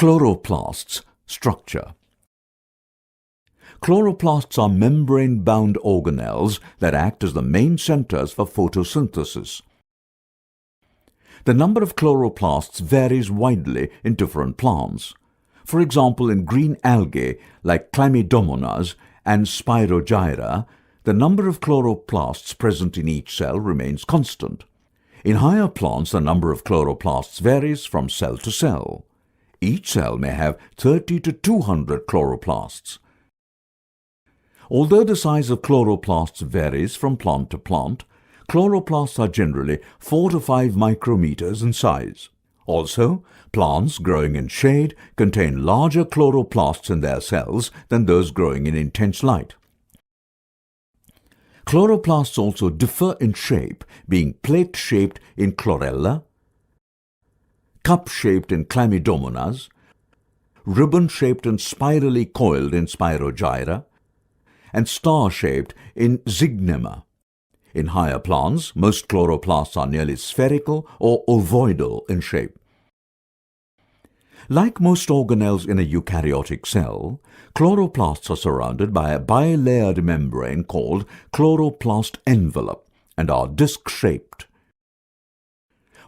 Chloroplasts structure. Chloroplasts are membrane-bound organelles that act as the main centers for photosynthesis. The number of chloroplasts varies widely in different plants. For example, in green algae like Chlamydomonas and Spirogyra, the number of chloroplasts present in each cell remains constant. In higher plants, the number of chloroplasts varies from cell to cell. Each cell may have 30 to 200 chloroplasts. Although the size of chloroplasts varies from plant to plant, chloroplasts are generally 4 to 5 micrometers in size. Also, plants growing in shade contain larger chloroplasts in their cells than those growing in intense light. Chloroplasts also differ in shape, being plate-shaped in chlorella, cup-shaped in Chlamydomonas, ribbon-shaped and spirally coiled in Spirogyra, and star-shaped in Zygnema. In higher plants, most chloroplasts are nearly spherical or ovoidal in shape. Like most organelles in a eukaryotic cell, chloroplasts are surrounded by a bilayered membrane called chloroplast envelope and are disc-shaped.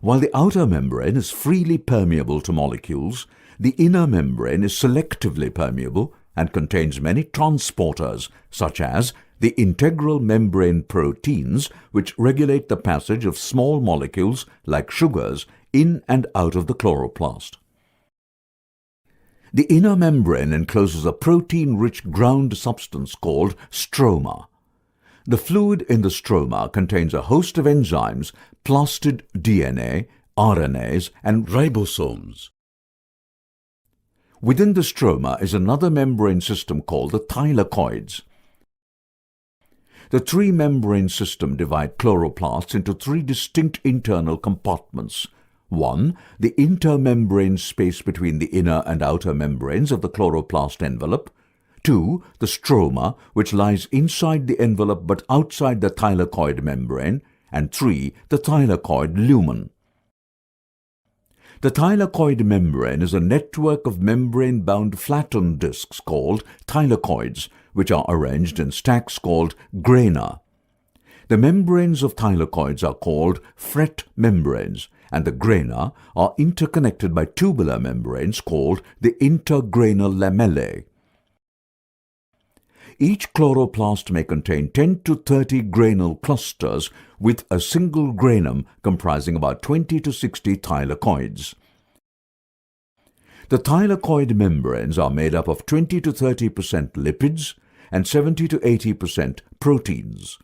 While the outer membrane is freely permeable to molecules, the inner membrane is selectively permeable and contains many transporters, such as the integral membrane proteins, which regulate the passage of small molecules like sugars in and out of the chloroplast. The inner membrane encloses a protein-rich ground substance called stroma. The fluid in the stroma contains a host of enzymes, plastid DNA, RNAs, and ribosomes. Within the stroma is another membrane system called the thylakoids. The three-membrane system divides chloroplasts into three distinct internal compartments. 1. The intermembrane space between the inner and outer membranes of the chloroplast envelope. 2. The stroma, which lies inside the envelope but outside the thylakoid membrane. And 3. The thylakoid lumen. The thylakoid membrane is a network of membrane-bound flattened discs called thylakoids, which are arranged in stacks called grana. The membranes of thylakoids are called fret membranes, and the grana are interconnected by tubular membranes called the intergranal lamellae. Each chloroplast may contain 10 to 30 granal clusters with a single granum comprising about 20 to 60 thylakoids. The thylakoid membranes are made up of 20 to 30% lipids and 70 to 80% proteins.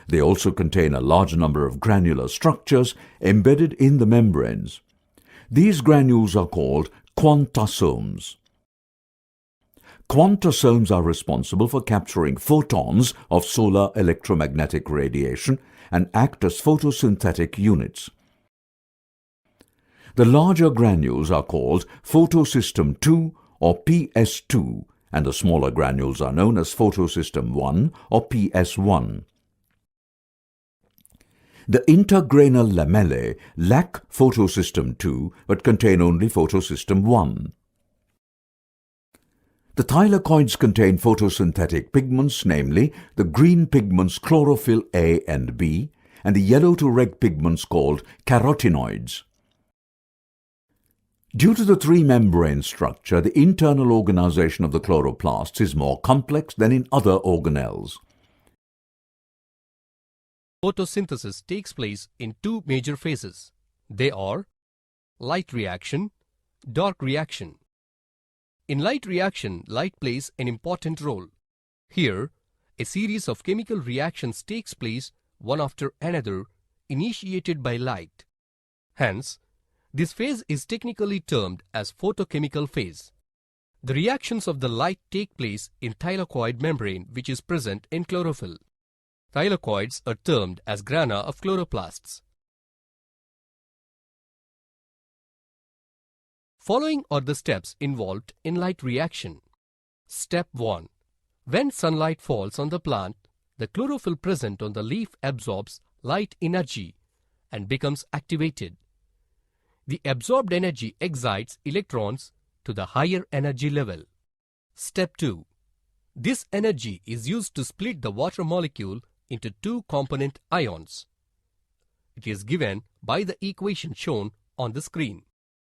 They also contain a large number of granular structures embedded in the membranes. These granules are called quantasomes. Quantasomes are responsible for capturing photons of solar electromagnetic radiation and act as photosynthetic units. The larger granules are called photosystem II or PS2, and the smaller granules are known as photosystem I or PS1. The intergranal lamellae lack photosystem II but contain only photosystem I. The thylakoids contain photosynthetic pigments, namely the green pigments chlorophyll A and B, and the yellow to red pigments called carotenoids. Due to the three-membrane structure, the internal organization of the chloroplasts is more complex than in other organelles. Photosynthesis takes place in two major phases. They are light reaction, dark reaction. In light reaction, light plays an important role. Here, a series of chemical reactions takes place one after another, initiated by light. Hence, this phase is technically termed as photochemical phase. The reactions of the light take place in thylakoid membrane, which is present in chlorophyll. Thylakoids are termed as grana of chloroplasts. Following are the steps involved in light reaction. Step 1. When sunlight falls on the plant, the chlorophyll present on the leaf absorbs light energy and becomes activated. The absorbed energy excites electrons to the higher energy level. Step 2. This energy is used to split the water molecule into two component ions. It is given by the equation shown on the screen.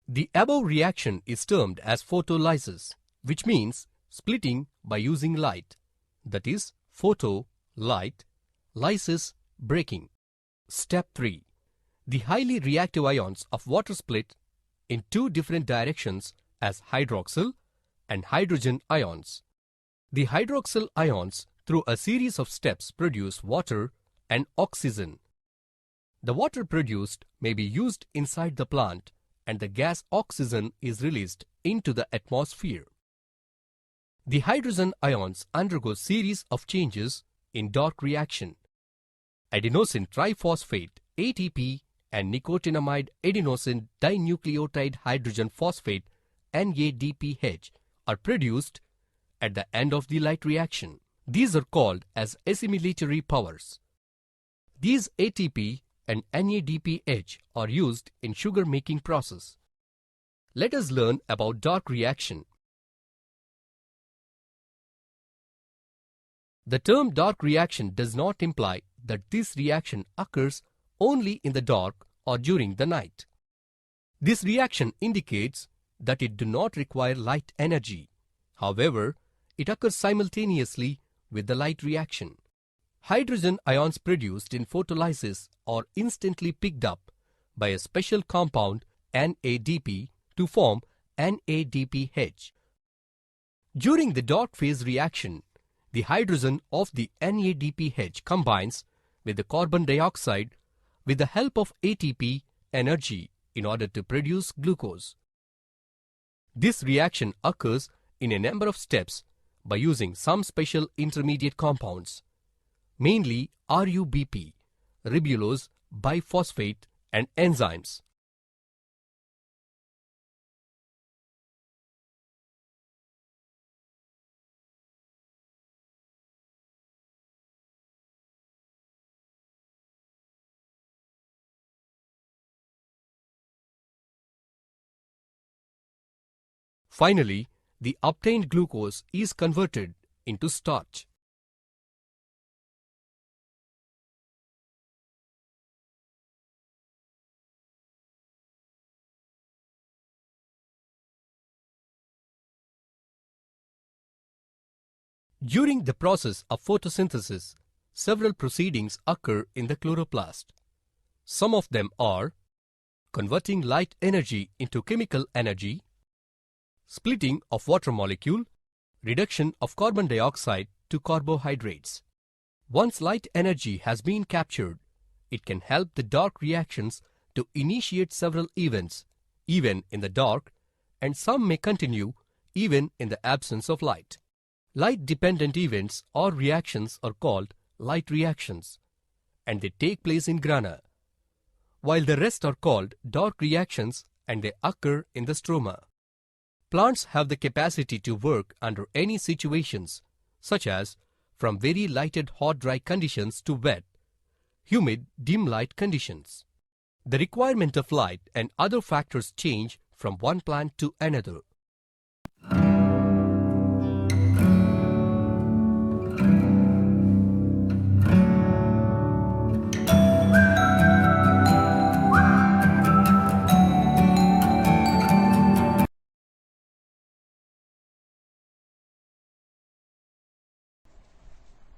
The above reaction is termed as photolysis, which means splitting by using light. That is, photo, light, lysis, breaking. Step 3. The highly reactive ions of water split in two different directions as hydroxyl and hydrogen ions. The hydroxyl ions, through a series of steps, produce water and oxygen. The water produced may be used inside the plant, and the gas oxygen is released into the atmosphere. The hydrogen ions undergo series of changes in dark reaction. Adenosine triphosphate ATP and nicotinamide adenosine dinucleotide hydrogen phosphate NADPH are produced at the end of the light reaction. These are called as assimilatory powers. These ATP and NADPH are used in sugar making process. Let us learn about dark reaction. The term dark reaction does not imply that this reaction occurs only in the dark or during the night. This reaction indicates that it do not require light energy. However, it occurs simultaneously with the light reaction. Hydrogen ions produced in photolysis are instantly picked up by a special compound NADP to form NADPH. During the dark phase reaction, the hydrogen of the NADPH combines with the carbon dioxide with the help of ATP energy in order to produce glucose. This reaction occurs in a number of steps by using some special intermediate compounds, mainly RUBP, ribulose biphosphate, and enzymes. Finally, the obtained glucose is converted into starch. During the process of photosynthesis, several proceedings occur in the chloroplast. Some of them are converting light energy into chemical energy, splitting of water molecule, reduction of carbon dioxide to carbohydrates. Once light energy has been captured, it can help the dark reactions to initiate several events, even in the dark, and some may continue even in the absence of light. Light-dependent events or reactions are called light reactions, and they take place in grana, while the rest are called dark reactions and they occur in the stroma. Plants have the capacity to work under any situations, such as from very lighted hot dry conditions to wet, humid dim light conditions. The requirement of light and other factors change from one plant to another.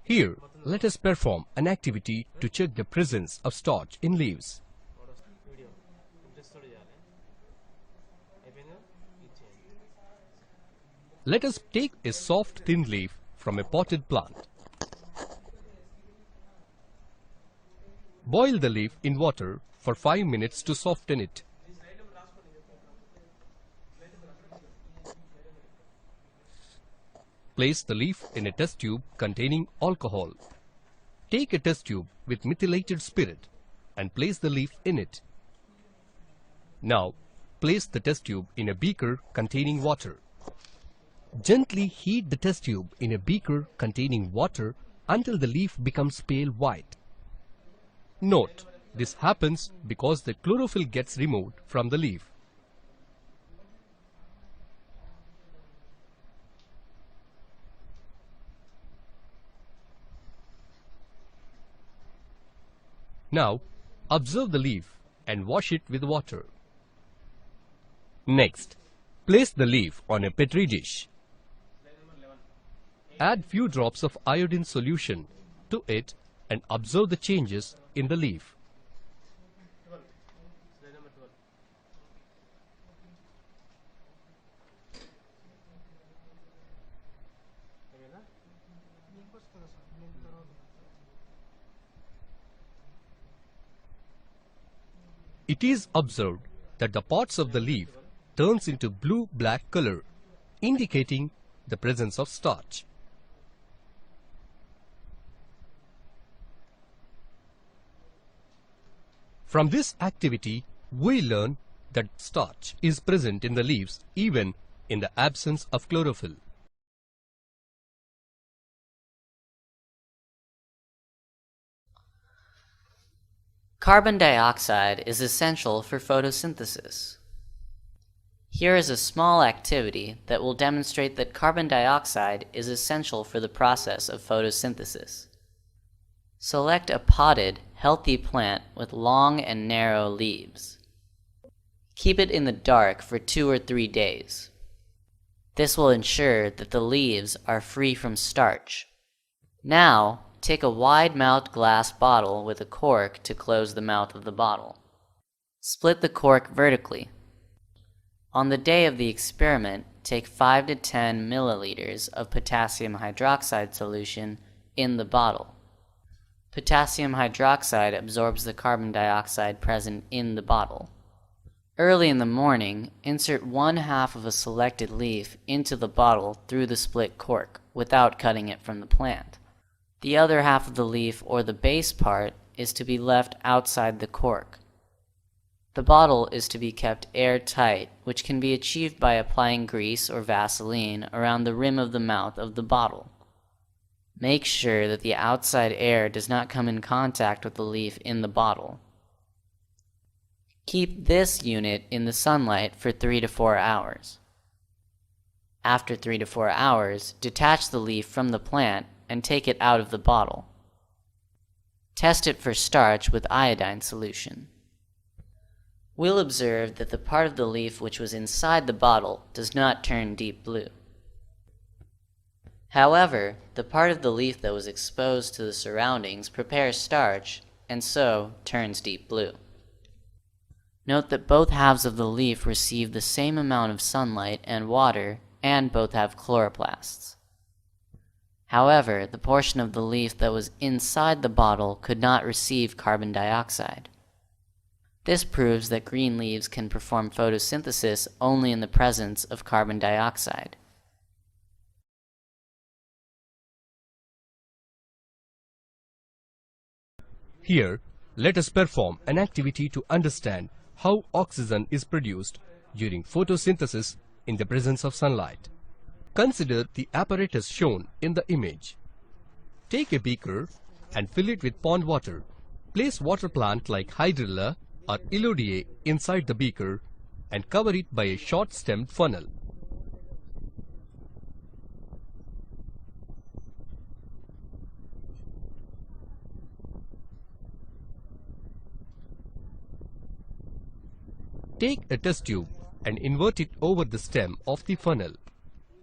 Here, let us perform an activity to check the presence of starch in leaves. Let us take a soft thin leaf from a potted plant. Boil the leaf in water for 5 minutes to soften it. Place the leaf in a test tube containing alcohol. Take a test tube with methylated spirit and place the leaf in it. Now, place the test tube in a beaker containing water. Gently heat the test tube in a beaker containing water until the leaf becomes pale white. Note, this happens because the chlorophyll gets removed from the leaf. Now, observe the leaf and wash it with water. Next, place the leaf on a petri dish. Add few drops of iodine solution to it and observe the changes in the leaf. It is observed that the parts of the leaf turns into blue-black color, indicating the presence of starch. From this activity, we learn that starch is present in the leaves even in the absence of chlorophyll. Carbon dioxide is essential for photosynthesis. Here is a small activity that will demonstrate that carbon dioxide is essential for the process of photosynthesis. Select a potted, healthy plant with long and narrow leaves. Keep it in the dark for 2 or 3 days. This will ensure that the leaves are free from starch. Now, take a wide-mouthed glass bottle with a cork to close the mouth of the bottle. Split the cork vertically. On the day of the experiment, take 5 to 10 milliliters of potassium hydroxide solution in the bottle. Potassium hydroxide absorbs the carbon dioxide present in the bottle. Early in the morning, insert 1/2 of a selected leaf into the bottle through the split cork without cutting it from the plant. The other half of the leaf, or the base part, is to be left outside the cork. The bottle is to be kept airtight, which can be achieved by applying grease or Vaseline around the rim of the mouth of the bottle. Make sure that the outside air does not come in contact with the leaf in the bottle. Keep this unit in the sunlight for 3 to 4 hours. After 3 to 4 hours, detach the leaf from the plant and take it out of the bottle. Test it for starch with iodine solution. We'll observe that the part of the leaf which was inside the bottle does not turn deep blue. However, the part of the leaf that was exposed to the surroundings prepares starch and so turns deep blue. Note that both halves of the leaf receive the same amount of sunlight and water and both have chloroplasts. However, the portion of the leaf that was inside the bottle could not receive carbon dioxide. This proves that green leaves can perform photosynthesis only in the presence of carbon dioxide. Here, let us perform an activity to understand how oxygen is produced during photosynthesis in the presence of sunlight. Consider the apparatus shown in the image. Take a beaker and fill it with pond water. Place water plant like hydrilla or elodie inside the beaker and cover it by a short-stemmed funnel. Take a test tube and invert it over the stem of the funnel.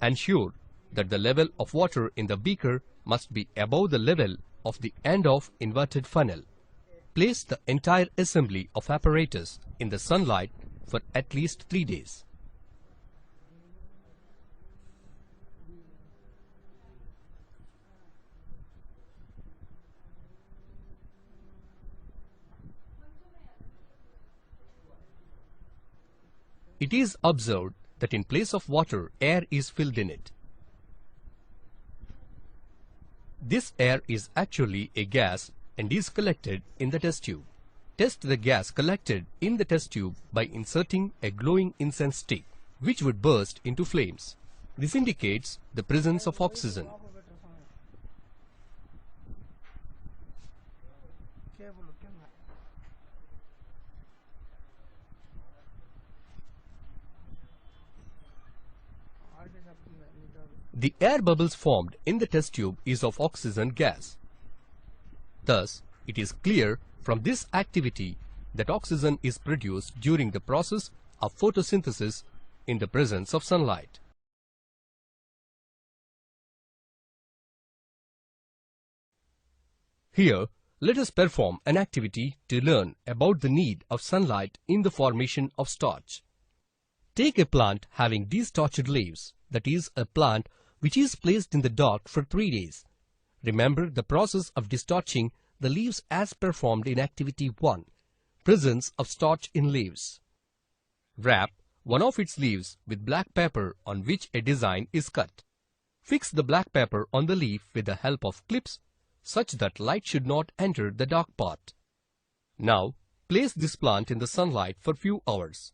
Ensure that the level of water in the beaker must be above the level of the end of inverted funnel. Place the entire assembly of apparatus in the sunlight for at least 3 days. It is observed that in place of water, air is filled in it. This air is actually a gas and is collected in the test tube. Test the gas collected in the test tube by inserting a glowing incense stick, which would burst into flames. This indicates the presence of oxygen. The air bubbles formed in the test tube is of oxygen gas. Thus, it is clear from this activity that oxygen is produced during the process of photosynthesis in the presence of sunlight. Here, let us perform an activity to learn about the need of sunlight in the formation of starch. Take a plant having destarched leaves, that is, a plant which is placed in the dark for 3 days. Remember the process of destarching the leaves as performed in activity 1, presence of starch in leaves. Wrap one of its leaves with black paper on which a design is cut. Fix the black paper on the leaf with the help of clips such that light should not enter the dark part. Now, place this plant in the sunlight for few hours.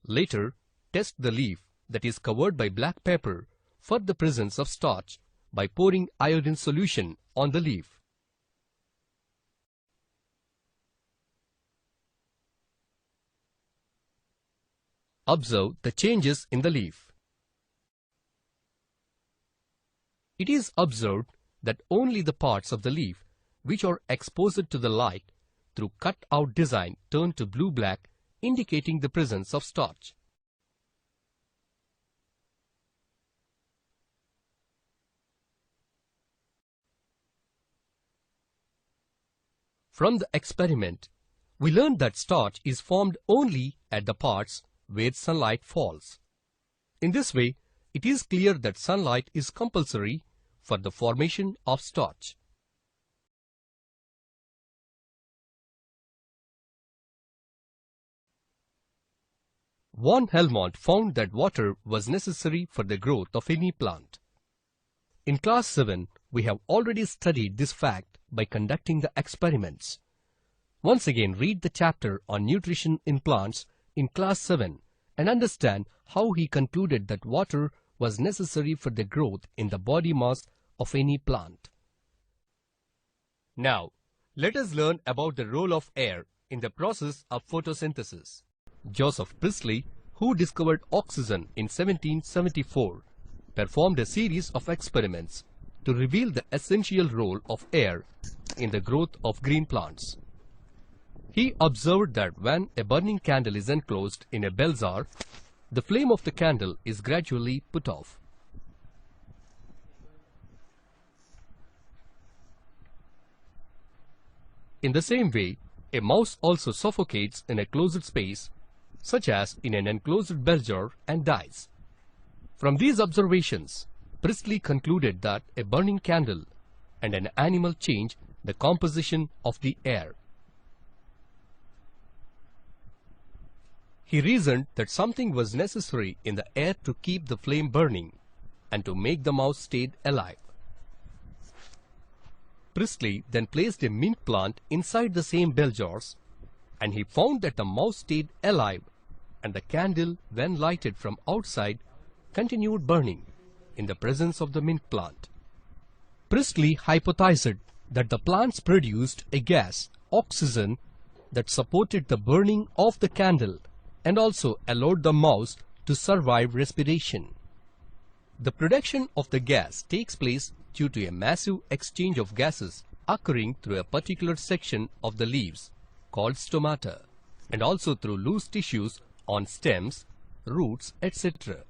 Later, test the leaf that is covered by black paper for the presence of starch by pouring iodine solution on the leaf. Observe the changes in the leaf. It is observed that only the parts of the leaf which are exposed to the light through cut-out design turn to blue-black, indicating the presence of starch. From the experiment, we learned that starch is formed only at the parts where sunlight falls. In this way, it is clear that sunlight is compulsory for the formation of starch. Von Helmont found that water was necessary for the growth of any plant. In class 7, we have already studied this fact by conducting the experiments. Once again, read the chapter on nutrition in plants in class 7 and understand how he concluded that water was necessary for the growth in the body mass of any plant. Now, let us learn about the role of air in the process of photosynthesis. Joseph Priestley, who discovered oxygen in 1774, performed a series of experiments to reveal the essential role of air in the growth of green plants. He observed that when a burning candle is enclosed in a bell jar, the flame of the candle is gradually put off. In the same way, a mouse also suffocates in a closed space, such as in an enclosed bell jar, and dies. From these observations, Priestley concluded that a burning candle and an animal change the composition of the air. He reasoned that something was necessary in the air to keep the flame burning and to make the mouse stay alive. Priestley then placed a mint plant inside the same bell jars, and he found that the mouse stayed alive and the candle, when lighted from outside, continued burning in the presence of the mint plant. Priestley hypothesized that the plants produced a gas, oxygen, that supported the burning of the candle and also allowed the mouse to survive respiration. The production of the gas takes place due to a massive exchange of gases occurring through a particular section of the leaves called stomata, and also through loose tissues on stems, roots, etc.